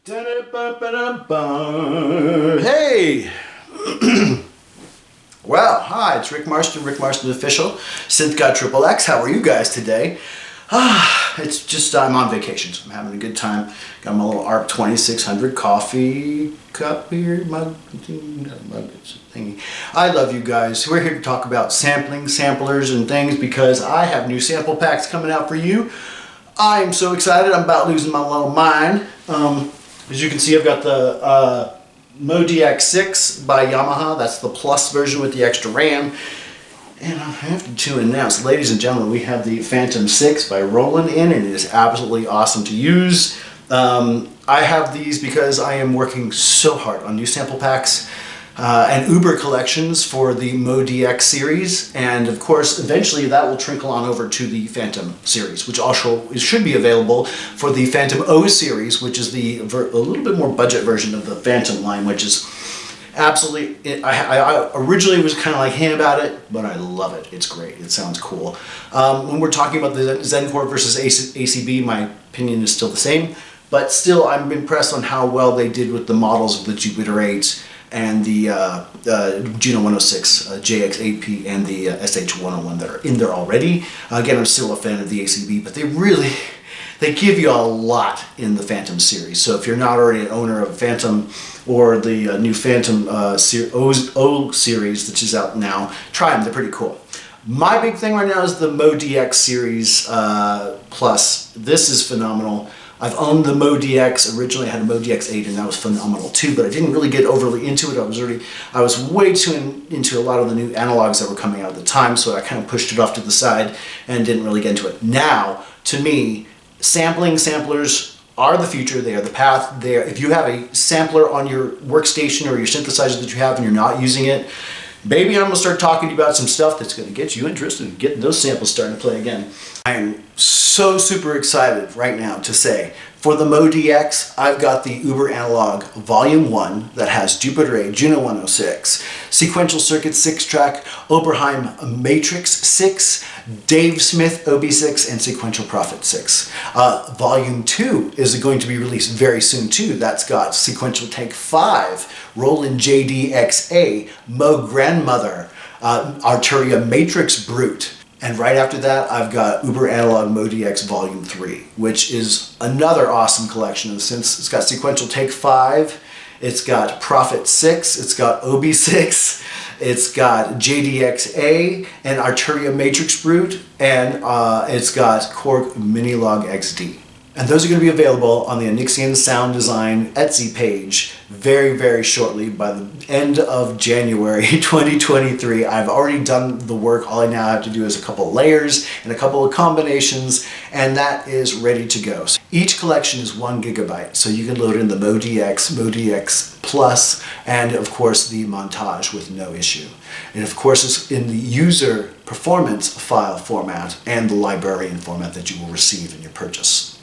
Hey! Well, hi, it's Rik Marston, Rik Marston Official, Synth God XXX. How are you guys today? It's just, I'm on vacation, so I'm having a good time. Got my little ARP 2600 coffee cup here, mug thingy. I love you guys. We're here to talk about sampling, samplers, and things because I have new sample packs coming out for you. I'm so excited, I'm about losing my little mind. As you can see, I've got the MODX 6 by Yamaha. That's the plus version with the extra RAM. And I have to announce, ladies and gentlemen, we have the Fantom 6 by Roland in, and it is absolutely awesome to use. I have these because I am working so hard on new sample packs and Uber collections for the MODX series, and of course eventually that will trickle on over to the Fantom series, which also should be available for the Fantom O series, which is a little bit more budget version of the Fantom line, which is absolutely, I originally was kind of like him about it, but I love it. It's great. It sounds cool. When we're talking about the Zencore versus ACB, my opinion is still the same, but still I'm impressed on how well they did with the models of the Jupiter 8 and the Juno 106, JX8P, and the SH101 that are in there already. Again, I'm still a fan of the ACB, but they give you a lot in the Fantom series. So if you're not already an owner of Fantom or the new Fantom O series, which is out now, try them. They're pretty cool. My big thing right now is the MODX series Plus. This is phenomenal. I've owned the MODX. Originally I had a MODX 8 and that was phenomenal too, but I didn't really get overly into it. I was way too into a lot of the new analogs that were coming out at the time, so I kind of pushed it off to the side and didn't really get into it. Now, to me, samplers are the future. They are the path. If you have a sampler on your workstation or your synthesizer that you have and you're not using it, baby, I'm going to start talking to you about some stuff that's going to get you interested in getting those samples starting to play again. I am so super excited right now to say, for the MODX, I've got the Uber Analog Volume 1 that has Jupiter 8, Juno 106, Sequential Circuit 6-track, Oberheim Matrix 6, Dave Smith OB6, and Sequential Prophet 6. Volume 2 is going to be released very soon too. That's got Sequential Tank 5, Roland JDXA, Mo Grandmother, Arturia Matrix Brute. And right after that, I've got Uber Analog MODX Volume 3, which is another awesome collection of synths. It's got Sequential Take 5, it's got Prophet 6, it's got OB6, it's got JDXA and Arturia Matrix Brute, and it's got Korg Minilog XD. And those are going to be available on the Onyxian Sound Design Etsy page very, very shortly, by the end of January 2023. I've already done the work. All I now have to do is a couple of layers and a couple of combinations, and that is ready to go. So each collection is 1 gigabyte, so you can load in the MODX, MODX Plus, and of course the Montage with no issue. And of course it's in the user performance file format and the librarian format that you will receive in your purchase.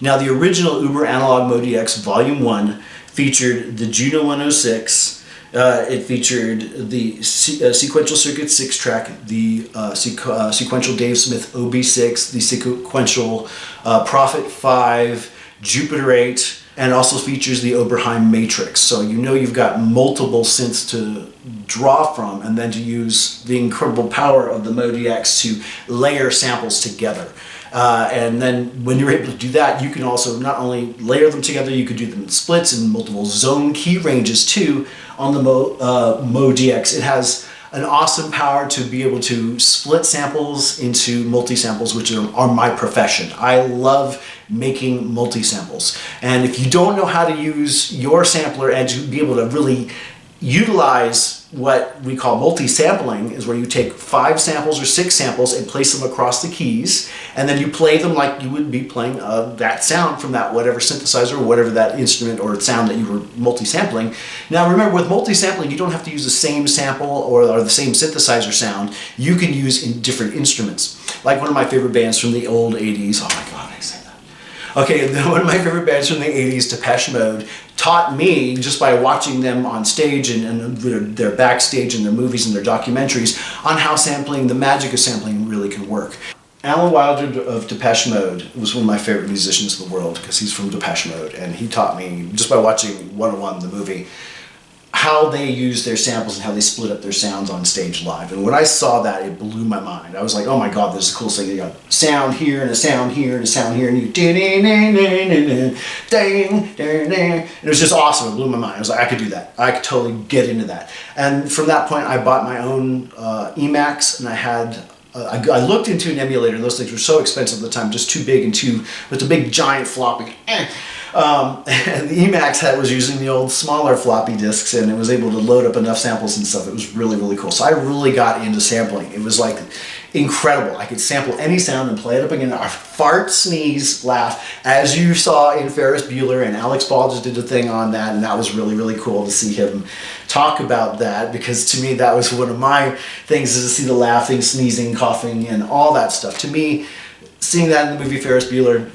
Now, the original Uber Analog MODX Volume 1 featured the Juno 106, it featured the Sequential Circuit 6-track, the Sequential Dave Smith OB6, the Sequential Prophet 5, Jupiter 8, and also features the Oberheim Matrix. So you know you've got multiple synths to draw from, and then to use the incredible power of the MODX to layer samples together. And then when you're able to do that, you can also not only layer them together, you could do them in splits and multiple zone key ranges too on the MODX. It has an awesome power to be able to split samples into multi-samples, which are my profession. I love making multi-samples. And if you don't know how to use your sampler and to be able to really utilize what we call multi-sampling, is where you take 5 samples or 6 samples and place them across the keys, and then you play them like you would be playing that sound from that whatever synthesizer or whatever that instrument or sound that you were multi-sampling. Now remember, with multi-sampling, you don't have to use the same sample or the same synthesizer sound. You can use in different instruments. Like one of my favorite bands from the old 80s, oh my god, I say that. Okay, one of my favorite bands from the 80s, Depeche Mode, taught me, just by watching them on stage and their backstage and their movies and their documentaries, on how sampling, the magic of sampling really can work. Alan Wilder of Depeche Mode was one of my favorite musicians in the world because he's from Depeche Mode, and he taught me, just by watching 101, the movie, how they use their samples and how they split up their sounds on stage live. And when I saw that, it blew my mind. I was like, oh my God, this is the coolest thing. You got sound here and a sound here and a sound here, and you ding, ding, ding, ding, ding, ding, ding. It was just awesome. It blew my mind. I was like, I could do that. I could totally get into that. And from that point, I bought my own Emacs, and I had I looked into an emulator, and those things were so expensive at the time, just too big and with the big giant floppy. And the Emacs was using the old smaller floppy disks, and it was able to load up enough samples and stuff. It was really, really cool. So I really got into sampling. It was like incredible. I could sample any sound and play it up again. I fart, sneeze, laugh, as you saw in Ferris Bueller, and Alex Ball just did a thing on that, and that was really, really cool to see him talk about that, because to me that was one of my things, is to see the laughing, sneezing, coughing, and all that stuff. To me, seeing that in the movie Ferris Bueller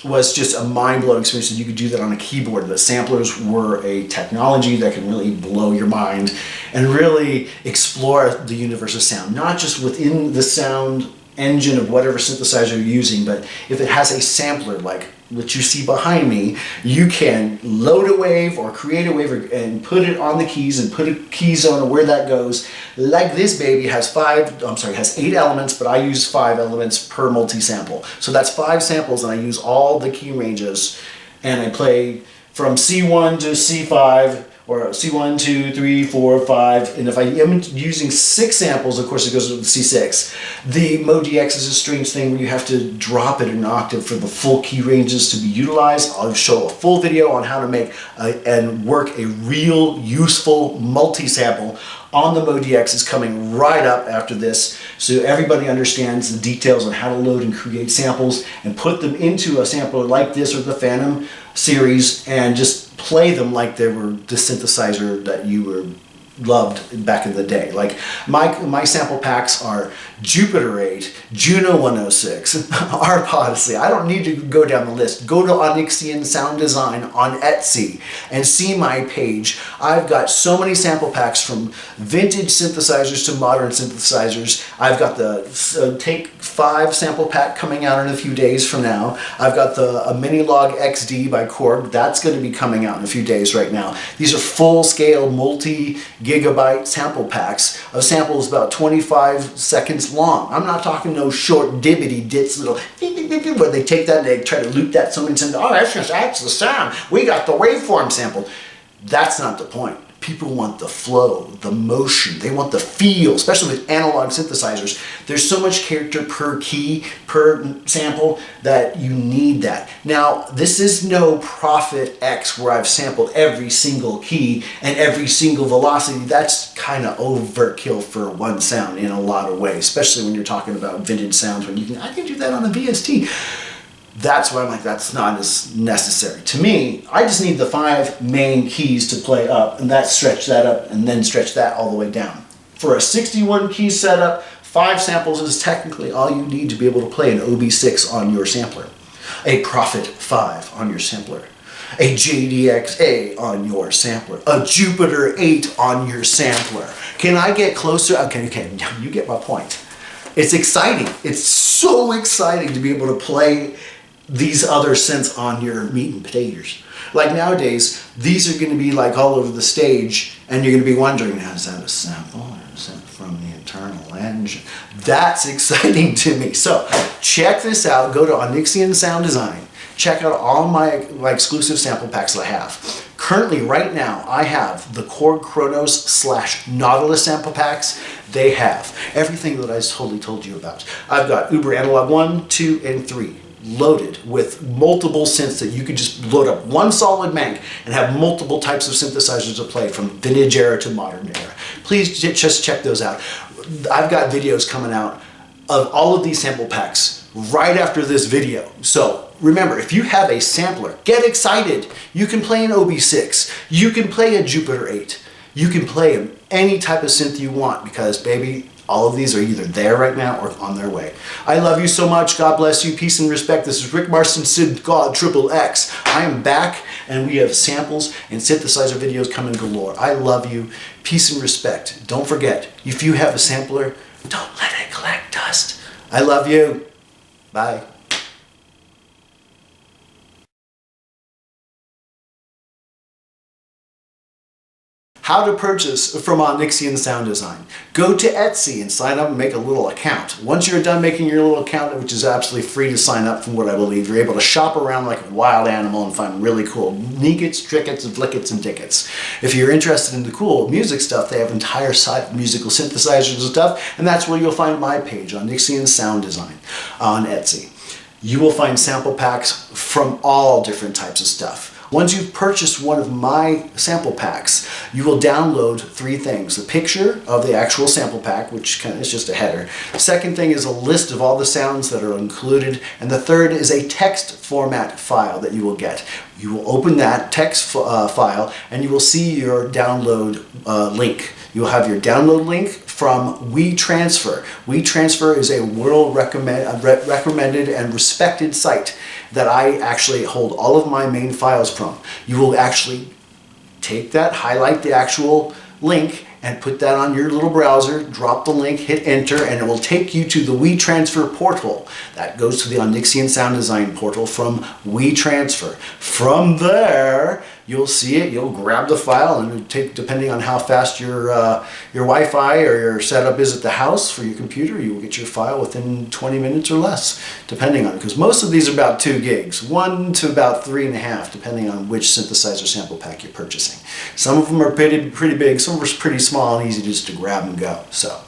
was just a mind-blowing experience that you could do that on a keyboard. That samplers were a technology that can really blow your mind and really explore the universe of sound, not just within the sound engine of whatever synthesizer you're using, but if it has a sampler like what you see behind me, you can load a wave or create a wave and put it on the keys and put a key zone of where that goes. Like this baby has has 8 elements, but I use 5 elements per multi-sample. So that's 5 samples, and I use all the key ranges, and I play from C1 to C5, or C1, 2, 3, 4, 5, and if I am using 6 samples, of course it goes to the C6. The MODX is a strange thing where you have to drop it an octave for the full key ranges to be utilized. I'll show a full video on how to make and work a real useful multi-sample on the MODX. Is coming right up after this, so everybody understands the details on how to load and create samples and put them into a sampler like this or the Fantom series, and just play them like they were the synthesizer that you loved back in the day. Like my sample packs are Jupiter 8, Juno 106, ARP Odyssey. I don't need to go down the list. Go to Onyxian Sound Design on Etsy and see my page. I've got so many sample packs, from vintage synthesizers to modern synthesizers. I've got the Take 5 sample pack coming out in a few days from now. I've got the Minilog XD by Korg. That's going to be coming out in a few days right now. These are full-scale, multi-gigabyte sample packs of samples about 25 seconds long. I'm not talking no short dibbity-dits little where they take that and they try to loop that so many times. Oh, that's the sound. We got the waveform sample. That's not the point. People want the flow, the motion. They want the feel, especially with analog synthesizers. There's so much character per key, per sample, that you need that. Now, this is no Prophet X where I've sampled every single key and every single velocity. That's kind of overkill for one sound in a lot of ways, especially when you're talking about vintage sounds, when I can do that on the VST. That's why I'm like, that's not as necessary. To me, I just need the 5 main keys to play up, and stretch that up, and then stretch that all the way down. For a 61 key setup, 5 samples is technically all you need to be able to play an OB6 on your sampler, a Prophet 5 on your sampler, a JDX-A on your sampler, a Jupiter 8 on your sampler. Can I get closer? Okay, you get my point. It's exciting. It's so exciting to be able to play these other synths on your meat and potatoes. Like nowadays, these are going to be like all over the stage, and you're going to be wondering, is that a sample or a sample from the internal engine? That's exciting to me. So check this out. Go to Onyxian Sound Design. Check out all my exclusive sample packs that I have. Currently, right now, I have the Korg Kronos / Nautilus sample packs. They have everything that I totally told you about. I've got Uber Analog 1, 2, and 3. Loaded with multiple synths that you could just load up one solid bank and have multiple types of synthesizers to play, from vintage era to modern era. Please just check those out. I've got videos coming out of all of these sample packs right after this video. So remember, if you have a sampler, get excited. You can play an OB6. You can play a Jupiter 8. You can play any type of synth you want, because baby, all of these are either there right now or on their way. I love you so much. God bless you. Peace and respect. This is Rik Marston, Synth God XXX. I am back, and we have samples and synthesizer videos coming galore. I love you. Peace and respect. Don't forget, if you have a sampler, don't let it collect dust. I love you. Bye. How to purchase from Onyxian Sound Design. Go to Etsy and sign up and make a little account. Once you're done making your little account, which is absolutely free to sign up from what I believe, you're able to shop around like a wild animal and find really cool nickets, trickets, flickets, and tickets. If you're interested in the cool music stuff, they have an entire site of musical synthesizers and stuff, and that's where you'll find my page, Onyxian Sound Design, on Etsy. You will find sample packs from all different types of stuff. Once you've purchased one of my sample packs, you will download 3 things. The picture of the actual sample pack, which kind of is just a header. The second thing is a list of all the sounds that are included. And the third is a text format file that you will get. You will open that text file and you will see your download link. You will have your download link from WeTransfer. WeTransfer is a world recommended and respected site that I actually hold all of my main files from. You will actually take that, highlight the actual link, and put that on your little browser, drop the link, hit enter, and it will take you to the WeTransfer portal. That goes to the Onyxian Sound Design portal from WeTransfer. From there, you'll see it, you'll grab the file, and it'll take, depending on how fast your Wi-Fi or your setup is at the house for your computer, you will get your file within 20 minutes or less, depending on it, because most of these are about 2 gigs, 1 to about 3.5, depending on which synthesizer sample pack you're purchasing. Some of them are pretty big, some are pretty small and easy just to grab and go. So